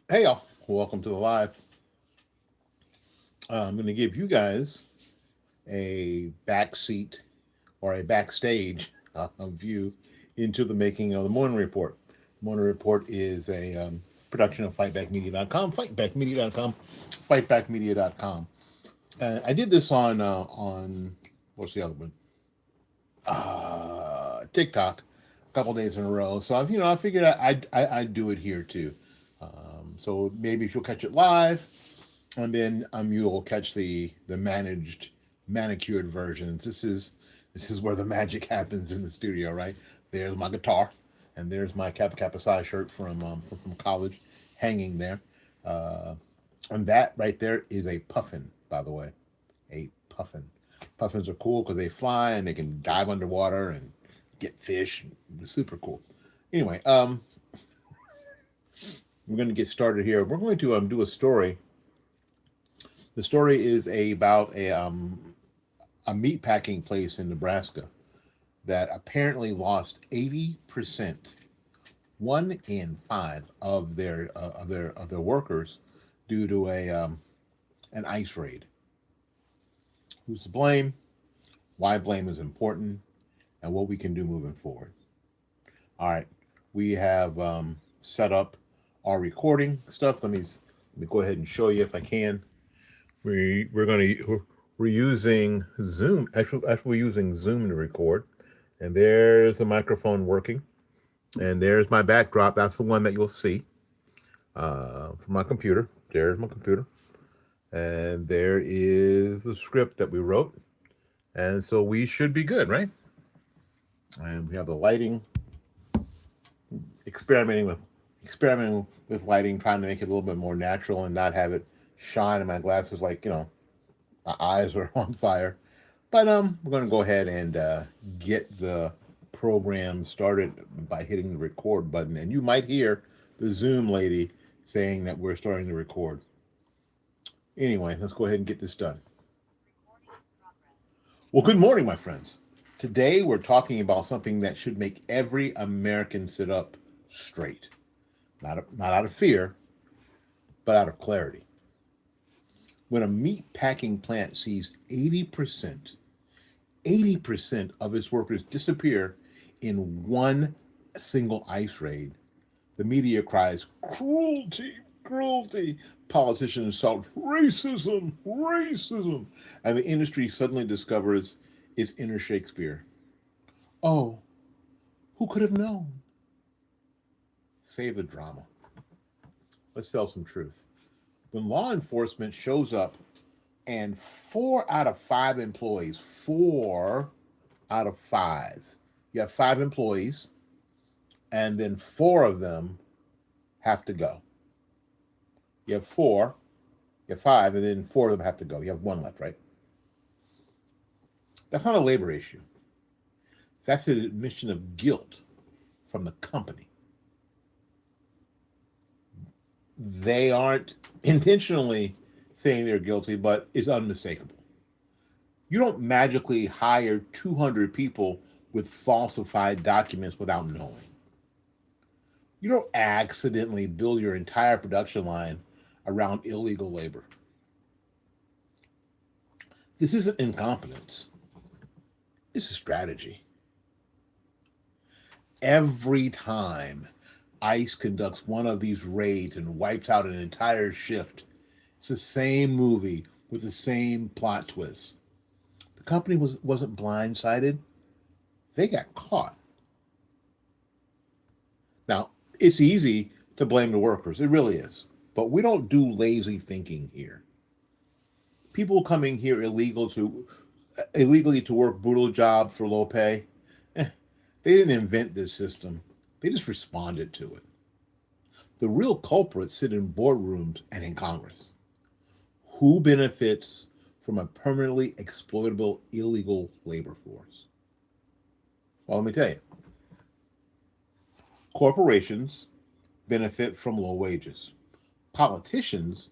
Hey, y'all. Welcome to the live. I'm going to give you guys a backseat or a backstage view into the making of the Morning Report. Morning Report is a production of fightbackmedia.com, fightbackmedia.com, fightbackmedia.com. I did this on what's the other one? TikTok a couple days in a row. So I figured I'd do it here too. So maybe if you'll catch it live, and then you'll catch the managed manicured versions. This is where the magic happens in the studio, right? There's my guitar, and there's my Kappa Kappa Psi shirt from college, hanging there. Uh, and that right there is a puffin, by the way, a puffin. Puffins are cool because they fly and they can dive underwater and get fish. It's super cool. Anyway, we're going to get started here. We're going to do a story. The story is about a meat packing place in Nebraska that apparently lost 80%, 1 in 5 of their workers, due to a an ice raid. Who's to blame? Why blame is important, and what we can do moving forward. All right, we have set up our recording stuff. Let me go ahead and show you if I can. We're using Zoom. Actually, we're using Zoom to record, and there's the microphone working, and there's my backdrop. That's the one that you'll see from my computer. There's my computer, and there is the script that we wrote, and so we should be good, right? And we have the lighting. Experimenting with lighting, trying to make it a little bit more natural and not have it shine in my glasses like my eyes are on fire. But we're going to go ahead and get the program started by hitting the record button, and you might hear the Zoom lady saying that we're starting to record. Anyway, let's go ahead and get this done. Well, good morning, my friends. Today we're talking about something that should make every American sit up straight, not out of fear, but out of clarity. When a meat packing plant sees 80% of its workers disappear in one single ice raid, the media cries, cruelty, cruelty. Politicians shout, racism, racism. And the industry suddenly discovers its inner Shakespeare. Oh, who could have known? Save the drama. Let's tell some truth. When law enforcement shows up and 4 out of 5 employees, 4 out of 5, you have 5 employees, and then 4 of them have to go. You have 4, you have 5, and then 4 of them have to go. You have 1 left, right? That's not a labor issue. That's an admission of guilt from the company. They aren't intentionally saying they're guilty, but it's unmistakable. You don't magically hire 200 people with falsified documents without knowing. You don't accidentally build your entire production line around illegal labor. This isn't incompetence, this is strategy. Every time ICE conducts one of these raids and wipes out an entire shift, it's the same movie with the same plot twist. The company wasn't blindsided, they got caught. Now, it's easy to blame the workers, it really is. But we don't do lazy thinking here. People coming here illegally to work brutal jobs for low pay, they didn't invent this system. They just responded to it. The real culprits sit in boardrooms and in Congress. Who benefits from a permanently exploitable illegal labor force? Well, let me tell you. Corporations benefit from low wages. Politicians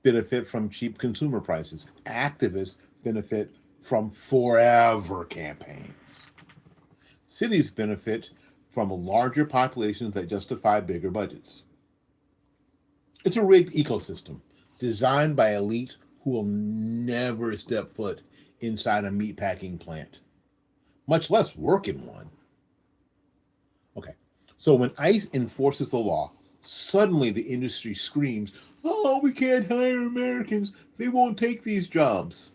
benefit from cheap consumer prices. Activists benefit from forever campaigns. Cities benefit from larger populations that justify bigger budgets. It's a rigged ecosystem designed by elites who will never step foot inside a meatpacking plant, much less work in one. Okay, so when ICE enforces the law, suddenly the industry screams, "Oh, we can't hire Americans. They won't take these jobs."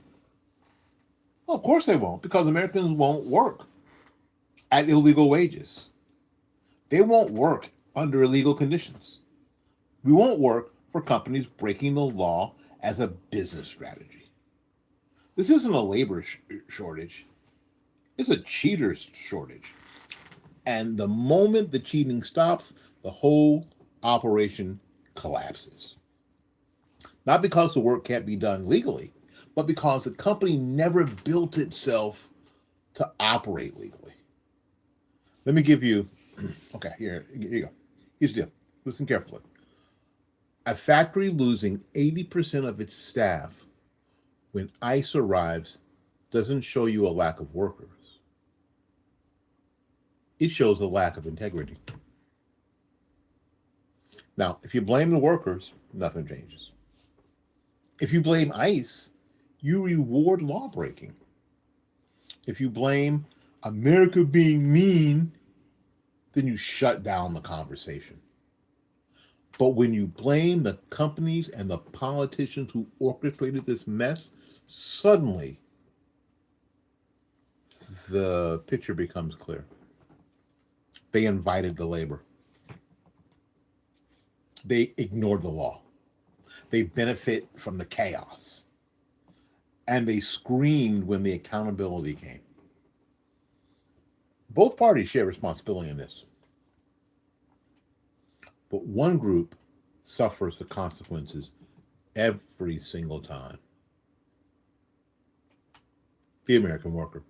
Well, of course they won't, because Americans won't work at illegal wages. They won't work under illegal conditions. We won't work for companies breaking the law as a business strategy. This isn't a labor shortage, it's a cheaters shortage. And the moment the cheating stops, the whole operation collapses. Not because the work can't be done legally, but because the company never built itself to operate legally. Let me give you, okay, here you go. Here's the deal. Listen carefully. A factory losing 80% of its staff when ICE arrives doesn't show you a lack of workers. It shows a lack of integrity. Now, if you blame the workers, nothing changes. If you blame ICE, you reward law breaking. If you blame America being mean, then you shut down the conversation. But when you blame the companies and the politicians who orchestrated this mess, suddenly the picture becomes clear. They invited the labor. They ignored the law. They benefit from the chaos. And they screamed when the accountability came. Both parties share responsibility in this. But one group suffers the consequences every single time. The American worker.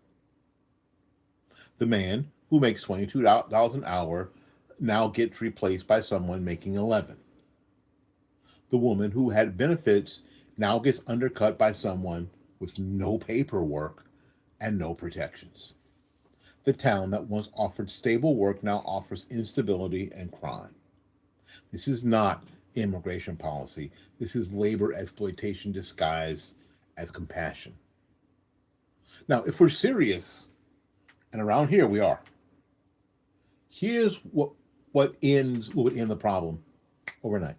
The man who makes $22 an hour now gets replaced by someone making 11. The woman who had benefits now gets undercut by someone with no paperwork and no protections. The town that once offered stable work now offers instability and crime. This is not immigration policy. This is labor exploitation disguised as compassion. Now, if we're serious, and around here we are, here's what would end the problem overnight.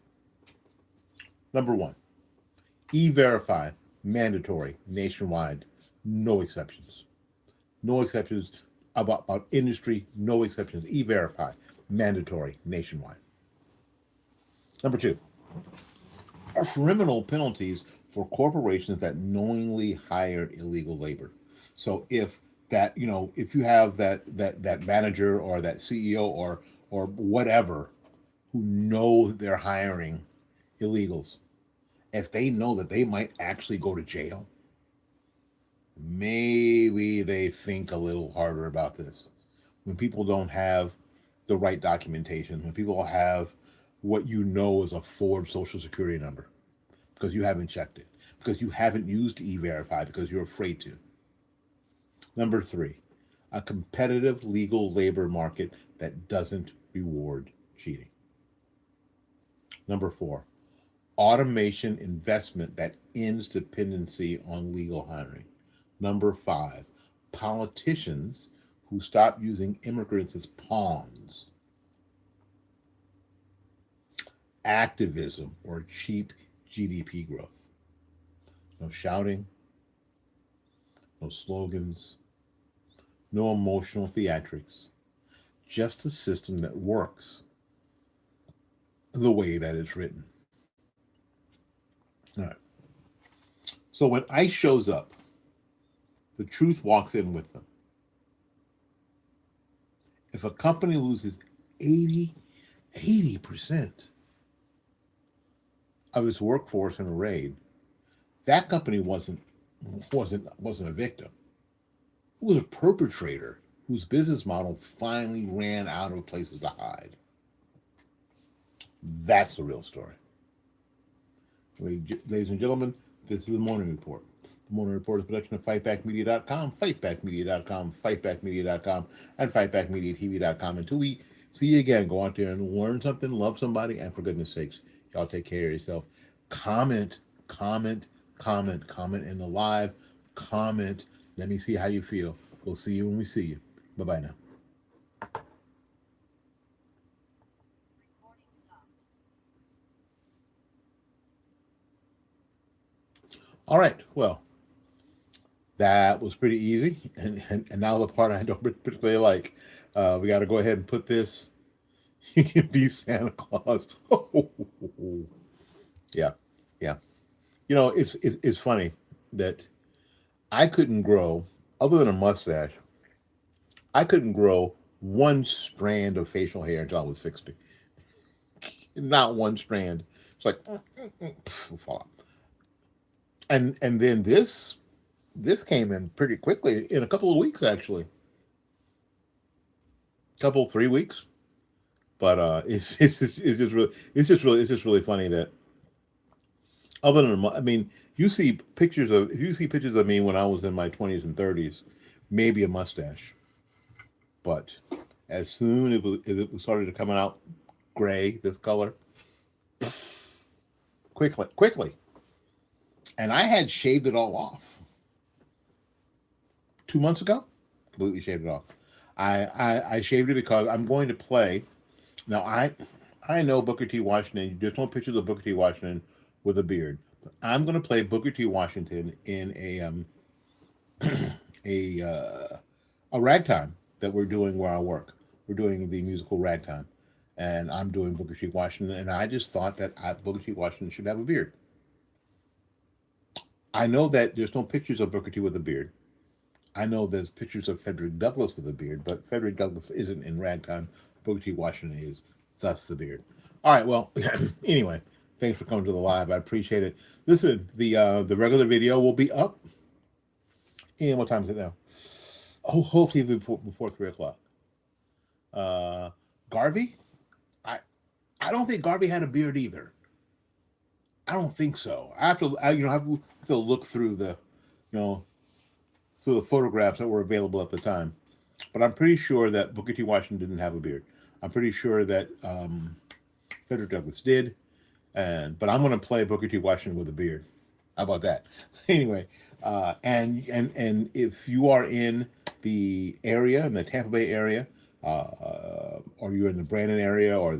Number one, E-Verify, mandatory, nationwide, no exceptions. No exceptions about industry, no exceptions. E-Verify, mandatory, nationwide. Number two, criminal penalties for corporations that knowingly hire illegal labor. So if you have that manager or that CEO or whatever who know they're hiring illegals, if they know that they might actually go to jail, maybe they think a little harder about this. When people don't have the right documentation, when people have what you know is a forged social security number because you haven't checked it, because you haven't used E-Verify because you're afraid to. Number three, a competitive legal labor market that doesn't reward cheating. Number four, automation investment that ends dependency on legal hiring. Number five, politicians who stop using immigrants as pawns. Activism or cheap GDP growth. No shouting, no slogans, no emotional theatrics, just a system that works the way that it's written. All right. So when ICE shows up, the truth walks in with them. If a company loses 80% of its workforce in a raid, that company wasn't a victim. It was a perpetrator whose business model finally ran out of places to hide. That's the real story. Ladies and gentlemen, this is the Morning Report. The Morning Report is a production of FightBackMedia.com, FightBackMedia.com, FightBackMedia.com, and FightBackMediaTV.com. Until we see you again, go out there and learn something, love somebody, and for goodness sakes, Y'all take care of yourself. Comment, comment, comment in the live. Comment. Let me see how you feel. We'll see you when we see you. Bye-bye now. All right. Well, that was pretty easy. And now the part I don't particularly like. We got to go ahead and put this. You can be Santa Claus. Yeah. Yeah. You know, it's funny that I couldn't grow, other than a mustache, I couldn't grow one strand of facial hair until I was 60. Not one strand. It's like, fall out. And then this came in pretty quickly, in a couple of weeks, actually. Couple, 3 weeks. But it's just really funny that, other than, I mean, if you see pictures of me when I was in my 20s and 30s, maybe a mustache. But as soon as it started coming out gray, this color, quickly. And I had shaved it all off 2 months ago. Completely shaved it off. I shaved it because I'm going to play. Now I know Booker T. Washington. There's no pictures of Booker T. Washington with a beard. But I'm going to play Booker T. Washington in a ragtime that we're doing where I work. We're doing the musical ragtime, and I'm doing Booker T. Washington. And I just thought that Booker T. Washington should have a beard. I know that there's no pictures of Booker T with a beard. I know there's pictures of Frederick Douglass with a beard, but Frederick Douglass isn't in ragtime. Booker T. Washington is, thus the beard. All right, well, anyway, thanks for coming to the live. I appreciate it. Listen, the regular video will be up. And what time is it now? Oh, hopefully before 3 o'clock. Garvey? I don't think Garvey had a beard either. I don't think so. I have to look through the photographs that were available at the time. But I'm pretty sure that Booker T. Washington didn't have a beard. I'm pretty sure that Frederick Douglass did. But I'm going to play Booker T. Washington with a beard. How about that? Anyway, and if you are in the area, in the Tampa Bay area, or you're in the Brandon area, or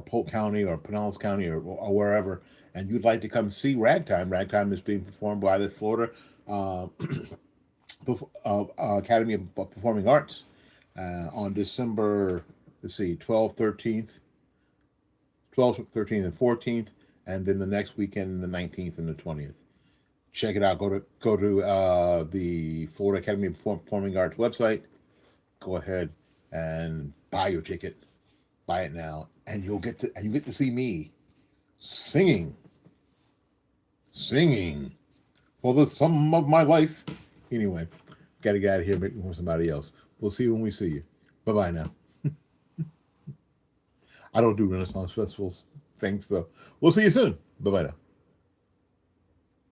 Polk County, or Pinellas County, or wherever, and you'd like to come see Ragtime. Ragtime is being performed by the Florida Academy of Performing Arts on December, 12th, 13th, and 14th, and then the next weekend, the 19th and the 20th. Check it out. Go to the Florida Academy of Performing Arts website. Go ahead and buy your ticket. Buy it now, and you get to see me singing for the sum of my life. Anyway, got to get out of here, make me for somebody else. We'll see you when we see you. Bye-bye now. I don't do Renaissance festivals. Thanks, though. We'll see you soon. Bye-bye now.